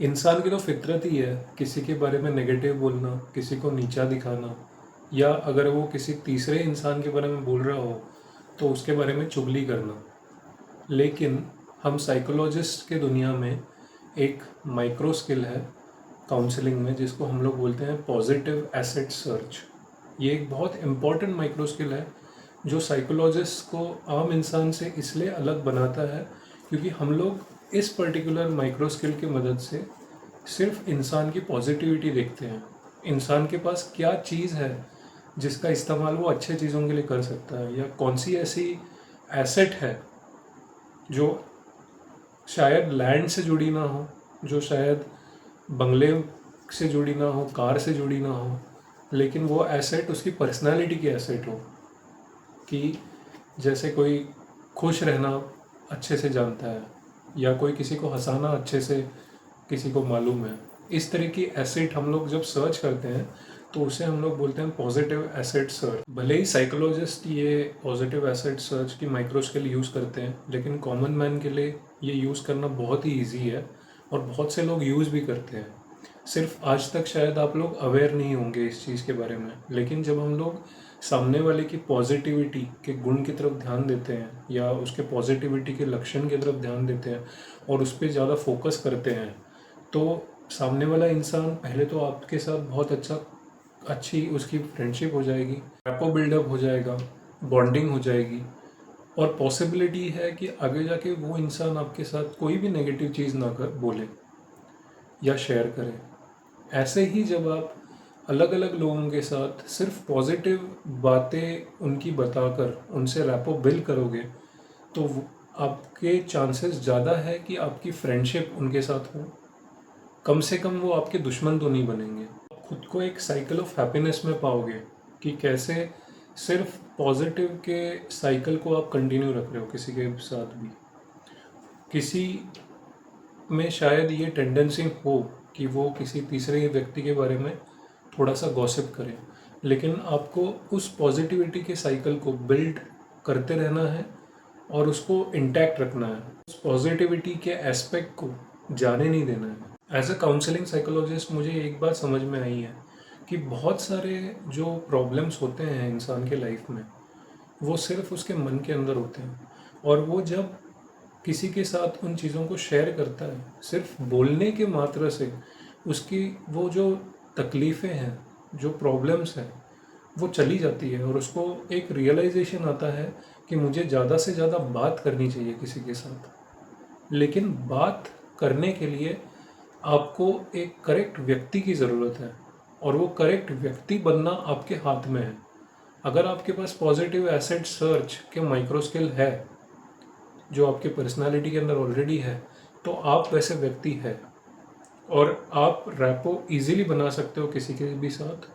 इंसान की तो फितरत ही है किसी के बारे में नेगेटिव बोलना, किसी को नीचा दिखाना, या अगर वो किसी तीसरे इंसान के बारे में बोल रहा हो तो उसके बारे में चुगली करना। लेकिन हम साइकोलॉजिस्ट के दुनिया में एक माइक्रो स्किल है काउंसलिंग में, जिसको हम लोग बोलते हैं पॉजिटिव एसेट सर्च। ये एक बहुत इम्पॉर्टेंट माइक्रो स्किल है जो साइकोलॉजिस्ट को आम इंसान से इसलिए अलग बनाता है क्योंकि हम लोग इस पर्टिकुलर माइक्रो स्किल की मदद से सिर्फ इंसान की पॉजिटिविटी देखते हैं। इंसान के पास क्या चीज़ है जिसका इस्तेमाल वो अच्छे चीज़ों के लिए कर सकता है, या कौन सी ऐसी एसेट है जो शायद लैंड से जुड़ी ना हो, जो शायद बंगले से जुड़ी ना हो, कार से जुड़ी ना हो, लेकिन वो एसेट उसकी पर्सनालिटी की एसेट हो। कि जैसे कोई खुश रहना अच्छे से जानता है, या कोई किसी को हंसाना अच्छे से किसी को मालूम है। इस तरह की एसेट हम लोग जब सर्च करते हैं तो उसे हम लोग बोलते हैं पॉजिटिव एसेट सर्च। भले ही साइकोलॉजिस्ट ये पॉजिटिव एसेट सर्च की माइक्रो स्किल यूज़ करते हैं, लेकिन कॉमन मैन के लिए ये यूज़ करना बहुत ही ईजी है और बहुत से लोग यूज़ भी करते हैं। सिर्फ आज तक शायद आप लोग अवेयर नहीं होंगे इस चीज़ के बारे में, लेकिन जब हम लोग सामने वाले की पॉजिटिविटी के गुण की तरफ ध्यान देते हैं या उसके पॉजिटिविटी के लक्षण की तरफ ध्यान देते हैं और उस पर ज़्यादा फोकस करते हैं, तो सामने वाला इंसान पहले तो आपके साथ बहुत अच्छी उसकी फ्रेंडशिप हो जाएगी, रैपो बिल्डअप हो जाएगा, बॉन्डिंग हो जाएगी, और पॉसिबिलिटी है कि आगे जाके वो इंसान आपके साथ कोई भी नेगेटिव चीज़ ना कर बोले या शेयर करे। ऐसे ही जब आप अलग अलग लोगों के साथ सिर्फ पॉजिटिव बातें उनकी बताकर उनसे रैपो बिल्ड करोगे, तो आपके चांसेस ज़्यादा है कि आपकी फ्रेंडशिप उनके साथ हो। कम से कम वो आपके दुश्मन तो नहीं बनेंगे। खुद को एक साइकिल ऑफ हैप्पीनेस में पाओगे कि कैसे सिर्फ पॉजिटिव के साइकिल को आप कंटिन्यू रख रहे हो किसी के साथ भी। किसी में शायद ये टेंडेंसी हो कि वो किसी तीसरे व्यक्ति के बारे में थोड़ा सा गॉसिप करें, लेकिन आपको उस पॉजिटिविटी के साइकिल को बिल्ड करते रहना है और उसको इंटैक्ट रखना है। उस पॉजिटिविटी के एस्पेक्ट को जाने नहीं देना है। एज अ काउंसलिंग साइकोलॉजिस्ट मुझे एक बात समझ में आई है कि बहुत सारे जो प्रॉब्लम्स होते हैं इंसान के लाइफ में, वो सिर्फ उसके मन के अंदर होते हैं, और वो जब किसी के साथ उन चीज़ों को शेयर करता है, सिर्फ बोलने के मात्र से उसकी वो जो तकलीफ़ें हैं, जो प्रॉब्लम्स हैं, वो चली जाती है और उसको एक रियलाइजेशन आता है कि मुझे ज़्यादा से ज़्यादा बात करनी चाहिए किसी के साथ। लेकिन बात करने के लिए आपको एक करेक्ट व्यक्ति की ज़रूरत है, और वो करेक्ट व्यक्ति बनना आपके हाथ में है। अगर आपके पास पॉजिटिव एसेट सर्च के माइक्रो स्किल है जो आपकी पर्सनालिटी के अंदर ऑलरेडी है, तो आप वैसे व्यक्ति है और आप रैपो इजीली बना सकते हो किसी के भी साथ,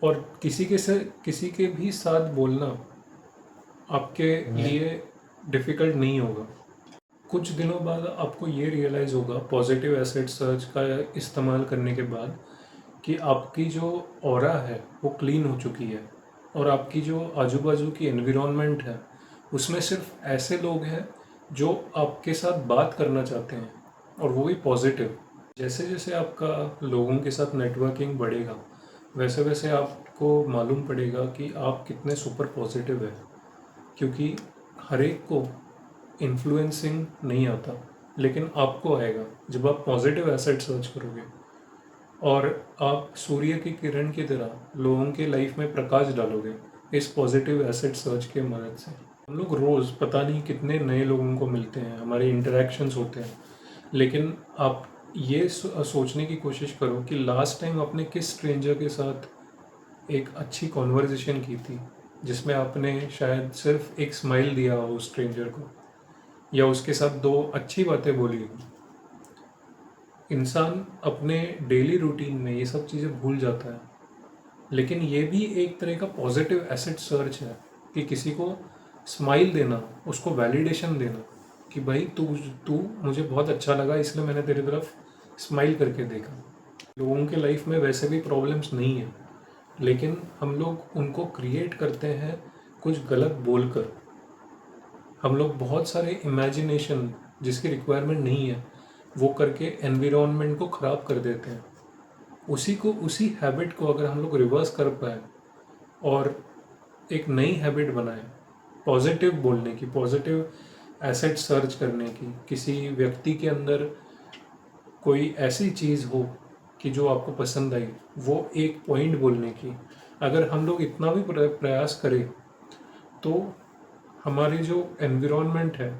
और किसी के भी साथ बोलना आपके लिए डिफ़िकल्ट नहीं होगा। कुछ दिनों बाद आपको ये रियलाइज़ होगा पॉजिटिव एसेट सर्च का इस्तेमाल करने के बाद कि आपकी जो ऑरा है वो क्लीन हो चुकी है, और आपकी जो आजू बाजू की एनवायरनमेंट है उसमें सिर्फ ऐसे लोग हैं जो आपके साथ बात करना चाहते हैं, और वो भी पॉजिटिव। जैसे जैसे आपका लोगों के साथ नेटवर्किंग बढ़ेगा, वैसे वैसे आपको मालूम पड़ेगा कि आप कितने सुपर पॉजिटिव हैं, क्योंकि हर एक को इन्फ्लुएंसिंग नहीं आता, लेकिन आपको आएगा जब आप पॉजिटिव एसेट सर्च करोगे और आप सूर्य की किरण की तरह लोगों के लाइफ में प्रकाश डालोगे इस पॉजिटिव एसेट सर्च के मदद से। हम लोग रोज़ पता नहीं कितने नए लोगों को मिलते हैं, हमारे इंटरेक्शंस होते हैं, लेकिन आप ये सोचने की कोशिश करो कि लास्ट टाइम आपने किस स्ट्रेंजर के साथ एक अच्छी कॉन्वर्जेशन की थी, जिसमें आपने शायद सिर्फ एक स्माइल दिया हो उस स्ट्रेंजर को, या उसके साथ दो अच्छी बातें बोली हो। इंसान अपने डेली रूटीन में ये सब चीज़ें भूल जाता है, लेकिन ये भी एक तरह का पॉजिटिव एसेट सर्च है कि किसी को स्माइल देना, उसको वैलिडेशन देना कि भाई तू तू मुझे बहुत अच्छा लगा, इसलिए मैंने तेरी तरफ स्माइल करके देखा। लोगों के लाइफ में वैसे भी प्रॉब्लम्स नहीं है, लेकिन हम लोग उनको क्रिएट करते हैं कुछ गलत बोलकर। हम लोग बहुत सारे इमेजिनेशन जिसकी रिक्वायरमेंट नहीं है वो करके एनवायरनमेंट को ख़राब कर देते हैं। उसी हैबिट को अगर हम लोग रिवर्स कर पाए और एक नई हैबिट बनाए पॉजिटिव बोलने की, पॉजिटिव एसेट सर्च करने की, किसी व्यक्ति के अंदर कोई ऐसी चीज़ हो कि जो आपको पसंद आई, वो एक पॉइंट बोलने की, अगर हम लोग इतना भी प्रयास करें तो हमारी जो एनवायरनमेंट है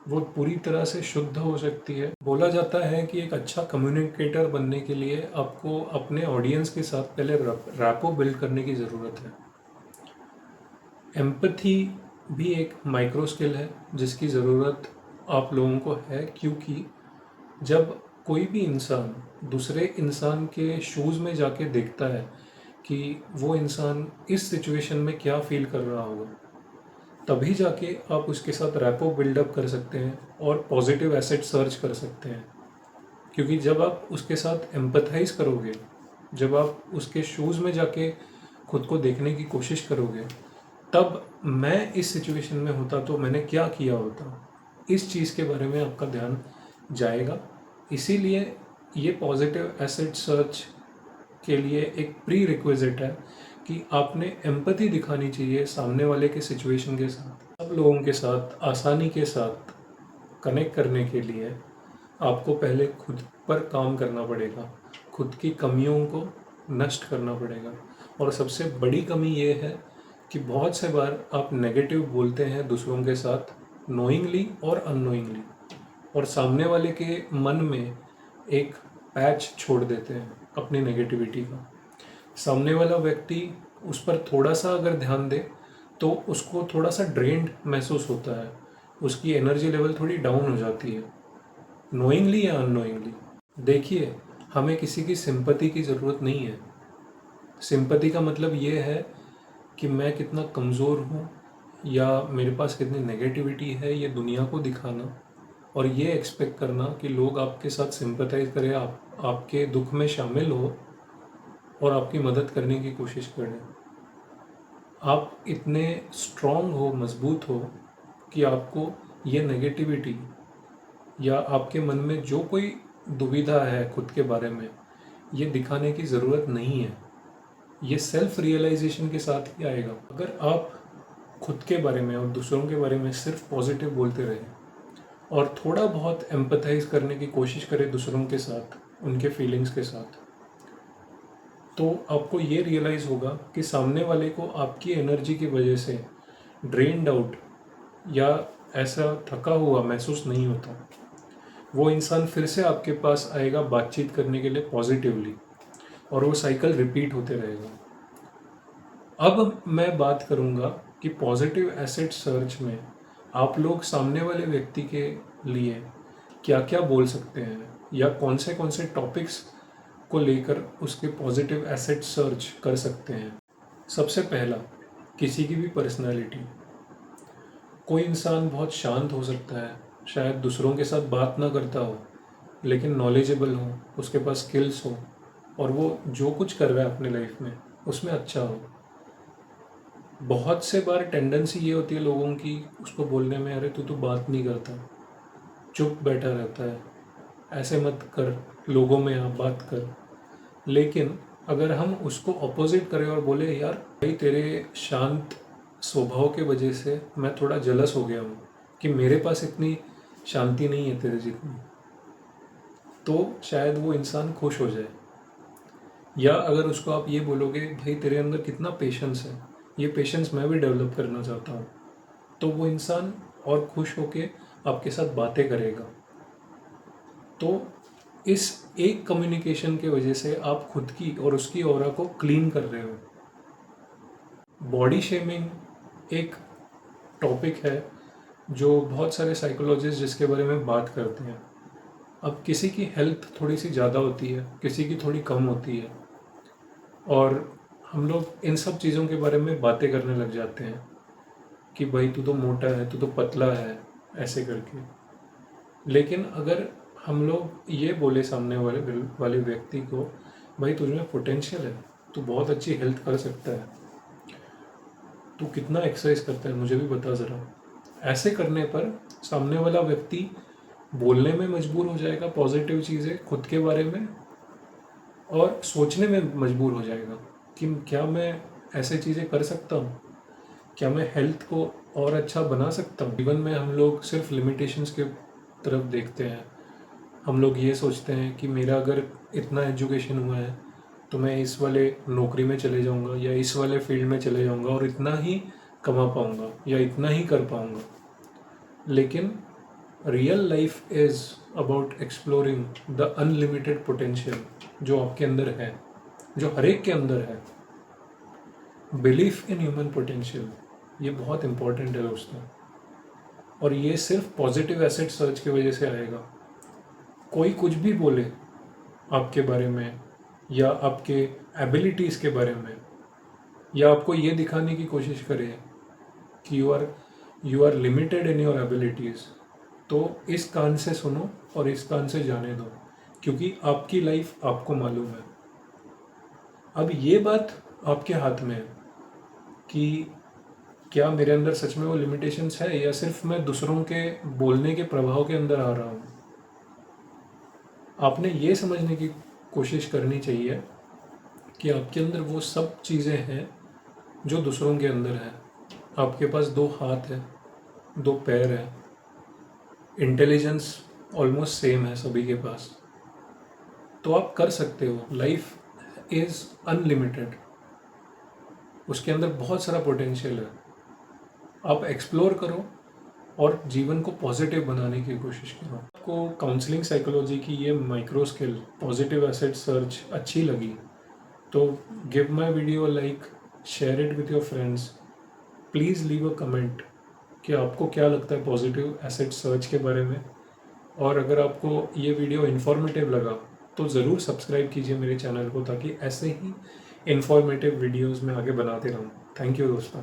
वो पूरी तरह से शुद्ध हो सकती है। बोला जाता है कि एक अच्छा कम्युनिकेटर बनने के लिए आपको अपने ऑडियंस के साथ पहले रैपो बिल्ड करने की ज़रूरत है। एम्पैथी भी एक माइक्रो स्किल है जिसकी ज़रूरत आप लोगों को है, क्योंकि जब कोई भी इंसान दूसरे इंसान के शूज़ में जाके देखता है कि वो इंसान इस सिचुएशन में क्या फील कर रहा होगा, तभी जाके आप उसके साथ रैपो बिल्डअप कर सकते हैं और पॉजिटिव एसेट सर्च कर सकते हैं। क्योंकि जब आप उसके साथ एम्पथाइज करोगे, जब आप उसके शूज़ में जाके खुद को देखने की कोशिश करोगे, तब मैं इस सिचुएशन में होता तो मैंने क्या किया होता, इस चीज़ के बारे में आपका ध्यान जाएगा। इसीलिए ये पॉजिटिव एसेट सर्च के लिए एक प्री रिक्विजिट है कि आपने एम्पैथी दिखानी चाहिए सामने वाले के सिचुएशन के साथ। सब लोगों के साथ आसानी के साथ कनेक्ट करने के लिए आपको पहले खुद पर काम करना पड़ेगा, खुद की कमियों को नष्ट करना पड़ेगा। और सबसे बड़ी कमी ये है कि बहुत से बार आप नेगेटिव बोलते हैं दूसरों के साथ, नोइंगली और अननोइंगली, और सामने वाले के मन में एक पैच छोड़ देते हैं अपनी नेगेटिविटी का। सामने वाला व्यक्ति उस पर थोड़ा सा अगर ध्यान दे तो उसको थोड़ा सा ड्रेन्ड महसूस होता है, उसकी एनर्जी लेवल थोड़ी डाउन हो जाती है, नोइंगली या अननोइंगली। देखिए, हमें किसी की सिंपैथी की ज़रूरत नहीं है। सिंपैथी का मतलब ये है कि मैं कितना कमज़ोर हूँ या मेरे पास कितनी नेगेटिविटी है, ये दुनिया को दिखाना और ये एक्सपेक्ट करना कि लोग आपके साथ सिंपैथाइज करें, आपके दुख में शामिल हो और आपकी मदद करने की कोशिश करें। आप इतने स्ट्रॉन्ग हो, मजबूत हो कि आपको ये नेगेटिविटी या आपके मन में जो कोई दुविधा है खुद के बारे में, ये दिखाने की ज़रूरत नहीं है। ये सेल्फ रियलाइजेशन के साथ ही आएगा। अगर आप खुद के बारे में और दूसरों के बारे में सिर्फ पॉजिटिव बोलते रहे और थोड़ा बहुत एम्पथाइज करने की कोशिश करें दूसरों के साथ, उनके फीलिंग्स के साथ, तो आपको ये रियलाइज़ होगा कि सामने वाले को आपकी एनर्जी की वजह से ड्रेन्ड आउट या ऐसा थका हुआ महसूस नहीं होता। वो इंसान फिर से आपके पास आएगा बातचीत करने के लिए पॉजिटिवली, और वो साइकिल रिपीट होते रहेगा। अब मैं बात करूँगा कि पॉजिटिव एसेट सर्च में आप लोग सामने वाले व्यक्ति के लिए क्या क्या बोल सकते हैं या कौन से टॉपिक्स को लेकर उसके पॉजिटिव एसेट सर्च कर सकते हैं। सबसे पहला, किसी की भी पर्सनालिटी। कोई इंसान बहुत शांत हो सकता है, शायद दूसरों के साथ बात ना करता हो, लेकिन नॉलेजेबल हो, उसके पास स्किल्स हो और वो जो कुछ कर रहा है अपने लाइफ में उसमें अच्छा हो। बहुत से बार टेंडेंसी ये होती है लोगों की उसको बोलने में, अरे तू तो बात नहीं करता, चुप बैठा रहता है, ऐसे मत कर, लोगों में आप बात कर। लेकिन अगर हम उसको अपोजिट करें और बोले, यार भाई तेरे शांत स्वभाव के वजह से मैं थोड़ा जलस हो गया हूँ कि मेरे पास इतनी शांति नहीं है तेरे जितनी, तो शायद वो इंसान खुश हो जाए। या अगर उसको आप ये बोलोगे, भाई तेरे अंदर कितना पेशेंस है, ये पेशेंस मैं भी डेवलप करना चाहता हूँ, तो वो इंसान और खुश होके आपके साथ बातें करेगा। तो इस एक कम्युनिकेशन के वजह से आप खुद की और उसकी ऑरा को क्लीन कर रहे हो। बॉडी शेमिंग एक टॉपिक है जो बहुत सारे साइकोलॉजिस्ट जिसके बारे में बात करते हैं। अब किसी की हेल्थ थोड़ी सी ज़्यादा होती है, किसी की थोड़ी कम होती है, और हम लोग इन सब चीज़ों के बारे में बातें करने लग जाते हैं कि भाई तू तो मोटा है, तू तो पतला है, ऐसे करके। लेकिन अगर हम लोग ये बोले सामने वाले व्यक्ति को, भाई तुझ में पोटेंशियल है, तू बहुत अच्छी हेल्थ कर सकता है, तू कितना एक्सरसाइज करता है मुझे भी बता ज़रा, ऐसे करने पर सामने वाला व्यक्ति बोलने में मजबूर हो जाएगा पॉजिटिव चीज़ें खुद के बारे में, और सोचने में मजबूर हो जाएगा कि क्या मैं ऐसे चीज़ें कर सकता हूँ, क्या मैं हेल्थ को और अच्छा बना सकता हूँ। जीवन में हम लोग सिर्फ लिमिटेशंस के तरफ देखते हैं। हम लोग ये सोचते हैं कि मेरा अगर इतना एजुकेशन हुआ है तो मैं इस वाले नौकरी में चले जाऊंगा या इस वाले फील्ड में चले जाऊंगा और इतना ही कमा पाऊंगा या इतना ही कर पाऊंगा। लेकिन real life is about exploring the unlimited potential जो आपके अंदर है, जो हर एक के अंदर है। बिलीफ इन ह्यूमन पोटेंशियल, ये बहुत इंपॉर्टेंट है दोस्तों, और ये सिर्फ पॉजिटिव एसेट सर्च की वजह से आएगा। कोई कुछ भी बोले आपके बारे में या आपके एबिलिटीज़ के बारे में, या आपको ये दिखाने की कोशिश करे कि you are limited in your abilities, तो इस कान से सुनो और इस कान से जाने दो, क्योंकि आपकी लाइफ आपको मालूम है। अब ये बात आपके हाथ में है कि क्या मेरे अंदर सच में वो लिमिटेशंस है या सिर्फ मैं दूसरों के बोलने के प्रभाव के अंदर आ रहा हूँ। आपने ये समझने की कोशिश करनी चाहिए कि आपके अंदर वो सब चीज़ें हैं जो दूसरों के अंदर है। आपके पास 2 हाथ है, 2 पैर है, इंटेलिजेंस ऑलमोस्ट सेम है सभी के पास, तो आप कर सकते हो। लाइफ इज़ अनलिमिटेड, उसके अंदर बहुत सारा पोटेंशियल है। आप एक्सप्लोर करो और जीवन को पॉजिटिव बनाने की कोशिश करो। आपको काउंसलिंग साइकोलॉजी की ये micro skill positive asset search अच्छी लगी तो give my video like, share it with your friends, please leave a comment कि आपको क्या लगता है पॉजिटिव एसेट सर्च के बारे में। और अगर आपको ये वीडियो इन्फॉर्मेटिव लगा तो ज़रूर सब्सक्राइब कीजिए मेरे चैनल को, ताकि ऐसे ही इन्फॉर्मेटिव वीडियोज़ मैं आगे बनाते रहूँ। थैंक यू दोस्तों।